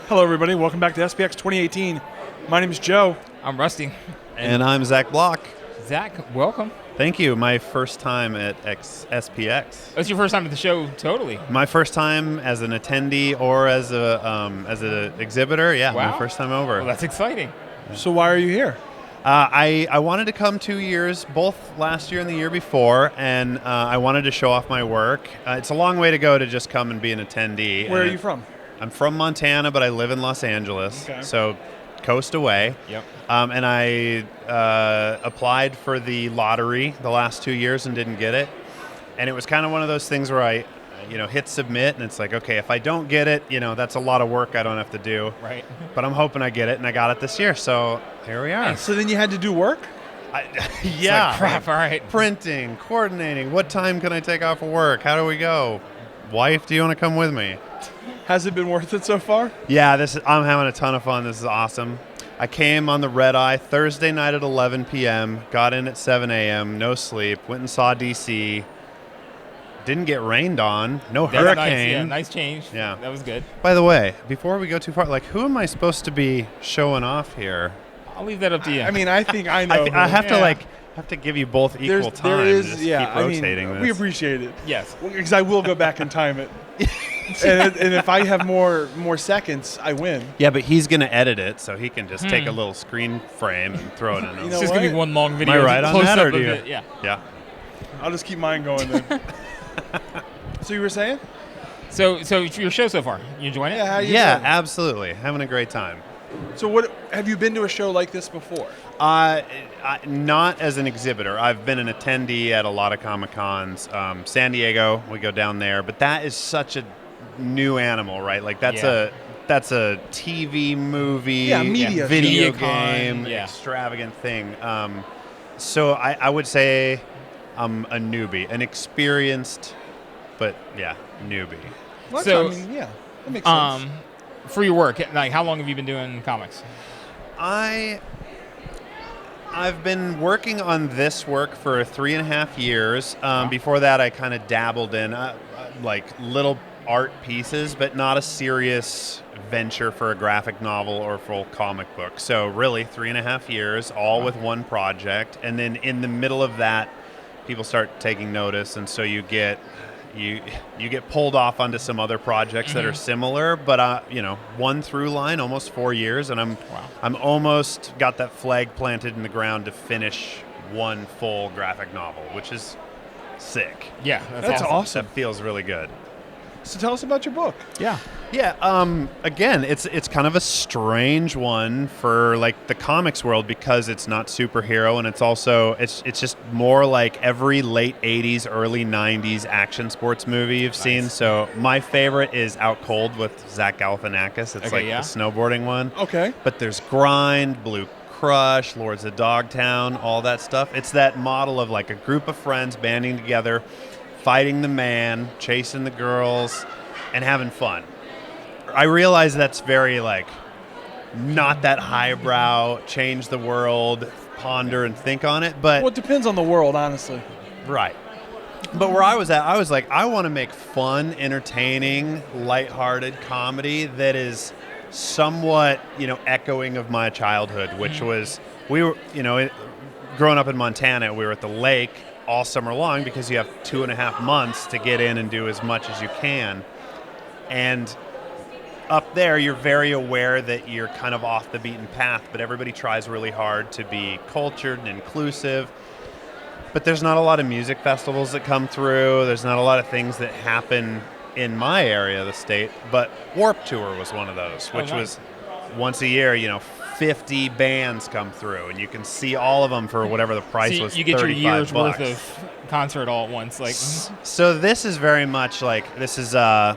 Hello, everybody. Welcome back to SPX 2018. My name is Joe. I'm Rusty. And I'm Zach Block. Zach, welcome. Thank you. My first time at SPX. It's your first time at the show, totally. My first time as an attendee or as an exhibitor. Yeah, Wow. my first time over. Well, that's exciting. So why are you here? I wanted to come 2 years, both last year and the year before, and I wanted to show off my work. It's a long way to go to just come and be an attendee. Where are you from? I'm from Montana, but I live in Los Angeles, Okay. so coast away. Yep. And I applied for the lottery the last 2 years and didn't get it. And it was kind of one of those things where I, hit submit, and it's like, okay, if I don't get it, that's a lot of work I don't have to do. Right. But I'm hoping I get it, and I got it this year, so here we are. So then you had to do work? Yeah. Like, crap, all right. Printing, coordinating, what time can I take off of work? How do we go? Wife, do you want to come with me? Has it been worth it so far? Yeah, I'm having a ton of fun. This is awesome. I came on the red eye Thursday night at 11 p.m., got in at 7 a.m., no sleep, went and saw DC. Didn't get rained on, no That's hurricane. nice. Yeah, nice change. Yeah. That was good. By the way, before we go too far, who am I supposed to be showing off here? I'll leave that up to you. I mean, I think I know. I have Yeah. to have to give you both equal time. There is, just yeah. keep rotating this. We appreciate it. Yes. Because I will go back and time it. and if I have more seconds, I win. Yeah, but he's going to edit it, so he can just take a little screen frame and throw it in. You It's know just going to what? be one long Am video. I right on close that, up or of do you? it. Yeah. Yeah. I'll just keep mine going then. So you were saying? So your show so far, you enjoying it? Yeah, how you Yeah, doing? absolutely. Having a great time. So what have you been to a show like this before? Not as an exhibitor. I've been an attendee at a lot of Comic-Cons. San Diego, we go down there. But that is such a new animal, right? That's Yeah. that's a TV, movie, media video show. game, Yeah. extravagant thing. So I would say I'm a newbie, an experienced, but newbie. Well, So, I mean, yeah, that makes sense. For your work, how long have you been doing comics? I've been working on this work for 3.5 years. Before that, I kind of dabbled in little art pieces, but not a serious venture for a graphic novel or full comic book. So really, 3.5 years, all with one project. And then in the middle of that, people start taking notice, and so you get pulled off onto some other projects that are similar, but one through line, almost 4 years, and I'm almost got that flag planted in the ground to finish one full graphic novel, which is sick. Yeah, That's awesome. That feels really good. So tell us about your book. Yeah. Yeah. Again, it's kind of a strange one for the comics world because it's not superhero, and it's just more like every late '80s, early '90s action sports movie you've seen. So my favorite is Out Cold with Zach Galifianakis. It's Okay, the snowboarding one. Okay. But there's Grind, Blue Crush, Lords of Dogtown, all that stuff. It's that model of a group of friends banding together, fighting the man, chasing the girls, and having fun. I realize that's very not that highbrow, change the world, ponder and think on it, but Well, it depends on the world, honestly. right. But where I was at, I was I want to make fun, entertaining, lighthearted comedy that is somewhat, echoing of my childhood, which was we were, growing up in Montana, we were at the lake all summer long because you have 2.5 months to get in and do as much as you can. And up there, you're very aware that you're kind of off the beaten path, but everybody tries really hard to be cultured and inclusive. But there's not a lot of music festivals that come through. There's not a lot of things that happen in my area of the state. But Warped Tour was one of those, which was once a year, 50 bands come through, and you can see all of them for whatever the price was. You get your year's $35. worth of concert all at once. So this is very much this is a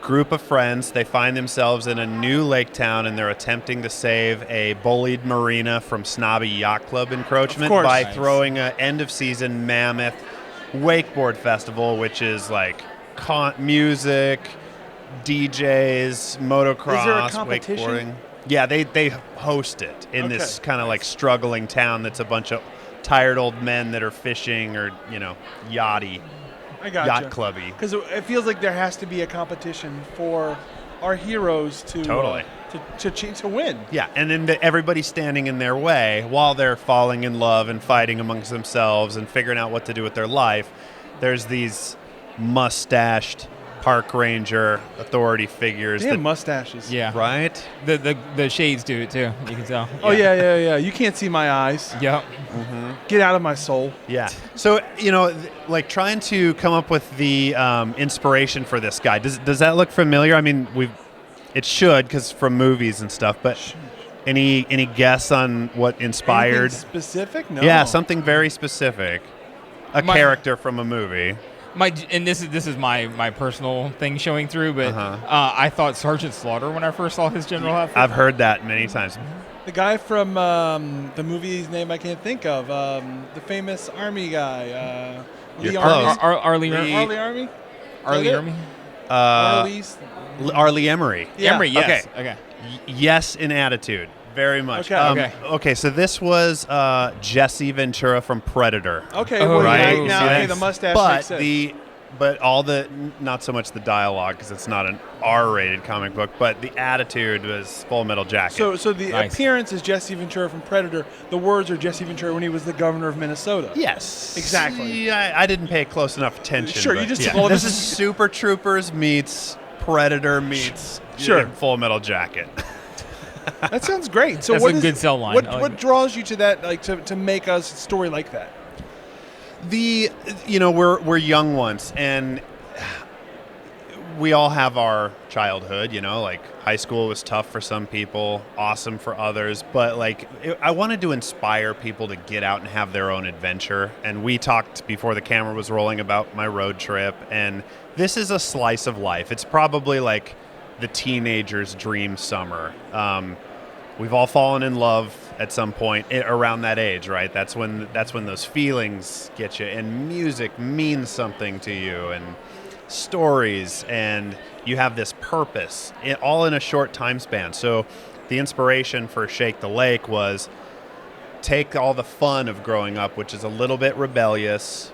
group of friends. They find themselves in a new lake town, and they're attempting to save a bullied marina from snobby yacht club encroachment by throwing an end-of-season mammoth wakeboard festival, which is music, DJs, motocross, Is there a competition? wakeboarding. Yeah, they host it in this kind of struggling town that's a bunch of tired old men that are fishing or, yachty. I got Yacht clubby. Because it feels like there has to be a competition for our heroes to Totally. to win. Yeah, and then everybody's standing in their way while they're falling in love and fighting amongst themselves and figuring out what to do with their life. There's these mustached park ranger authority figures. Damn mustaches. Yeah. Right? The shades do it too. You can tell. Oh yeah. You can't see my eyes. Yep. Get out of my soul. Yeah. So, like trying to come up with the inspiration for this guy, does that look familiar? I mean, it should, because from movies and stuff, but any guess on what inspired? Anything specific? No. Yeah, something very specific. A character from a movie. This is my personal thing showing through, but I thought Sergeant Slaughter when I first saw his general outfit. I've heard that many times. The guy from the movie's name I can't think of. The famous army guy. You're Lee close. Army. Arlie Arlie Army? Arlie Army. Arlie's. Arlie Emery. Yeah. Emery. Yes. Okay. Yes, in attitude. Very much. Okay. Okay, so this was Jesse Ventura from Predator. Okay, Oh, well, right. now See okay, that? the mustache But makes sense. but all the, not so much the dialogue because it's not an R-rated comic book, but the attitude was Full Metal Jacket. So the Nice. appearance is Jesse Ventura from Predator. The words are Jesse Ventura when he was the governor of Minnesota. Yes, Exactly. Yeah, I didn't pay close enough attention. Sure, but you just yeah. took all This this- is Super Troopers meets Predator meets Sure. Full Metal Jacket. That sounds great. So That's what a is- good sell line. What I like what it. draws you to that, like to make a story like that? We're young ones, and we all have our childhood, like high school was tough for some people, awesome for others, but I wanted to inspire people to get out and have their own adventure. And we talked before the camera was rolling about my road trip, and this is a slice of life. It's probably like the teenager's dream summer. We've all fallen in love at some point around that age, right? That's when those feelings get you, and music means something to you, and stories, and you have this purpose, all in a short time span. So the inspiration for Shake the Lake was take all the fun of growing up, which is a little bit rebellious,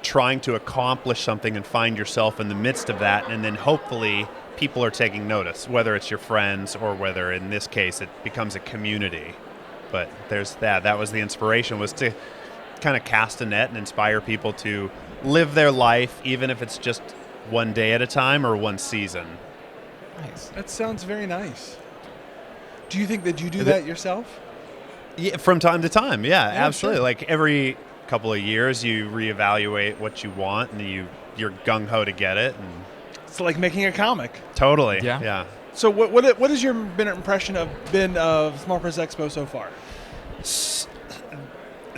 trying to accomplish something and find yourself in the midst of that, and then hopefully people are taking notice, whether it's your friends or whether in this case it becomes a community. But there's that was the inspiration, was to kind of cast a net and inspire people to live their life, even if it's just one day at a time or one season. Nice. That sounds very nice. Do you think that you do that yourself? Yeah, from time to time, yeah, Yeah, absolutely. sure. Like every couple of years, you reevaluate what you want, and you're gung ho to get it. And It's like making a comic. totally, Yeah. yeah. So what has your impression of Small Press Expo so far?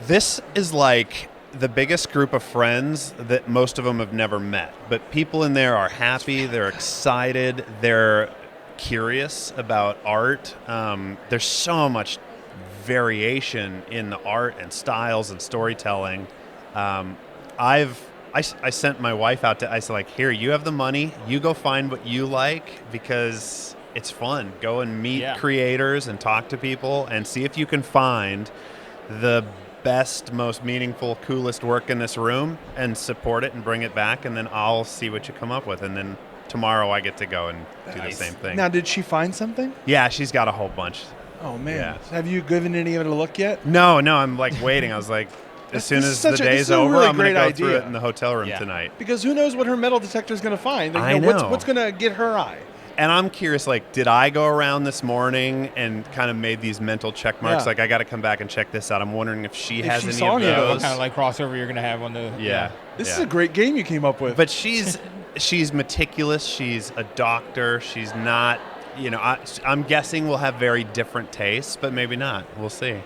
This is like the biggest group of friends that most of them have never met. But people in there are happy, they're excited, they're curious about art. There's so much variation in the art and styles and storytelling. I sent my wife out I said, here, you have the money, you go find what you like, because it's fun. Go and meet creators and talk to people and see if you can find the best, most meaningful, coolest work in this room and support it and bring it back, and then I'll see what you come up with. And then tomorrow I get to go and do the same thing. Now, did she find something? Yeah, she's got a whole bunch. Oh man, Yeah. have you given any of it a look yet? No, I'm waiting. I was like, as soon This as is the such a- this day's is a over, really I'm going to great go through idea. it in the hotel room Yeah. tonight. Because who knows what her metal detector is going to find? I know. What's going to get her eye? And I'm curious, did I go around this morning and kind of made these mental check marks? Yeah. I got to come back and check this out. I'm wondering if she has she any saw of any of those. What kind of like crossover you're gonna have on the? Yeah. This yeah. is a great game you came up with. But she's meticulous. She's a doctor. She's not, I'm guessing we'll have very different tastes, but maybe not. We'll see.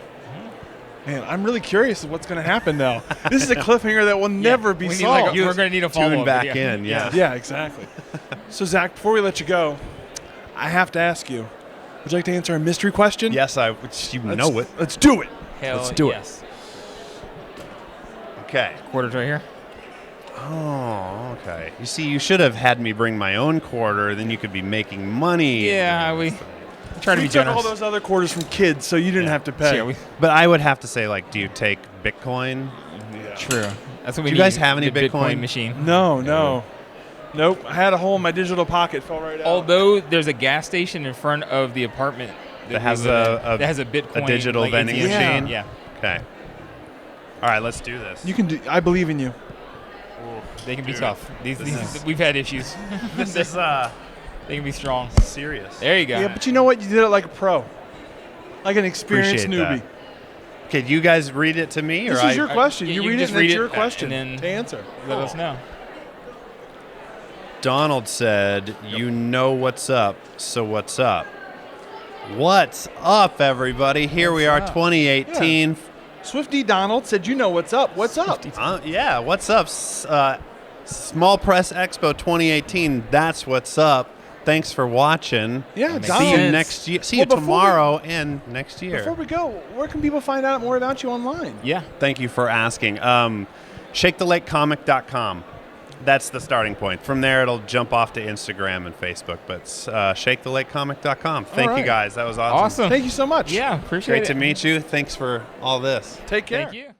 man, I'm really curious of what's going to happen now. This is a cliffhanger that will never be We need solved. we're gonna need a follow Tune up. back in, yeah. Yeah, exactly. So Zach, before we let you go, I have to ask you: would you like to answer a mystery question? Yes, you know it. Let's do it. Hell Let's do it. yes. Okay. Quarters right here. Oh, okay. You see, you should have had me bring my own quarter, then you could be making money. Yeah, we try to We be took generous. all those other quarters from kids, so you didn't have to pay. Yeah, But I would have to say, do you take Bitcoin? Yeah. true. That's what we Do need. you guys have any the Bitcoin? machine? No. Nope. I had a hole in my digital pocket. Fell right out. Although there's a gas station in front of the apartment That has we live in that has a Bitcoin, a digital like, vending ATM. machine? Yeah. Okay. All right, let's do this. You can do. I believe in you. They can be Dude, tough. this is- We've had issues. This is They can be strong. serious. There you go. Yeah, but you know what? You did it like a pro, like an experienced Appreciate newbie. that. Okay, you guys read it to me, or This is your question. yeah, you you read can it, just and it's read your it, question and then- to answer. Let us know. Donald said, "You know what's up, so what's up?" What's up, everybody? Here we are, up? 2018. Swifty Donald said, "You know what's up? What's up?" Yeah, what's up? Small Press Expo 2018. That's what's up. Thanks for watching. Yeah, makes See Donald. you sense. next year. See Well, you before we- tomorrow and next year. Before we go, where can people find out more about you online? Yeah. Thank you for asking. ShakeTheLakeComic.com. That's the starting point. From there, it'll jump off to Instagram and Facebook. But ShakeTheLakeComic.com. Thank All you right. guys. That was awesome. Awesome. Thank you so much. Yeah, appreciate Great it. to meet you. Thanks for all this. Take care. Thank you.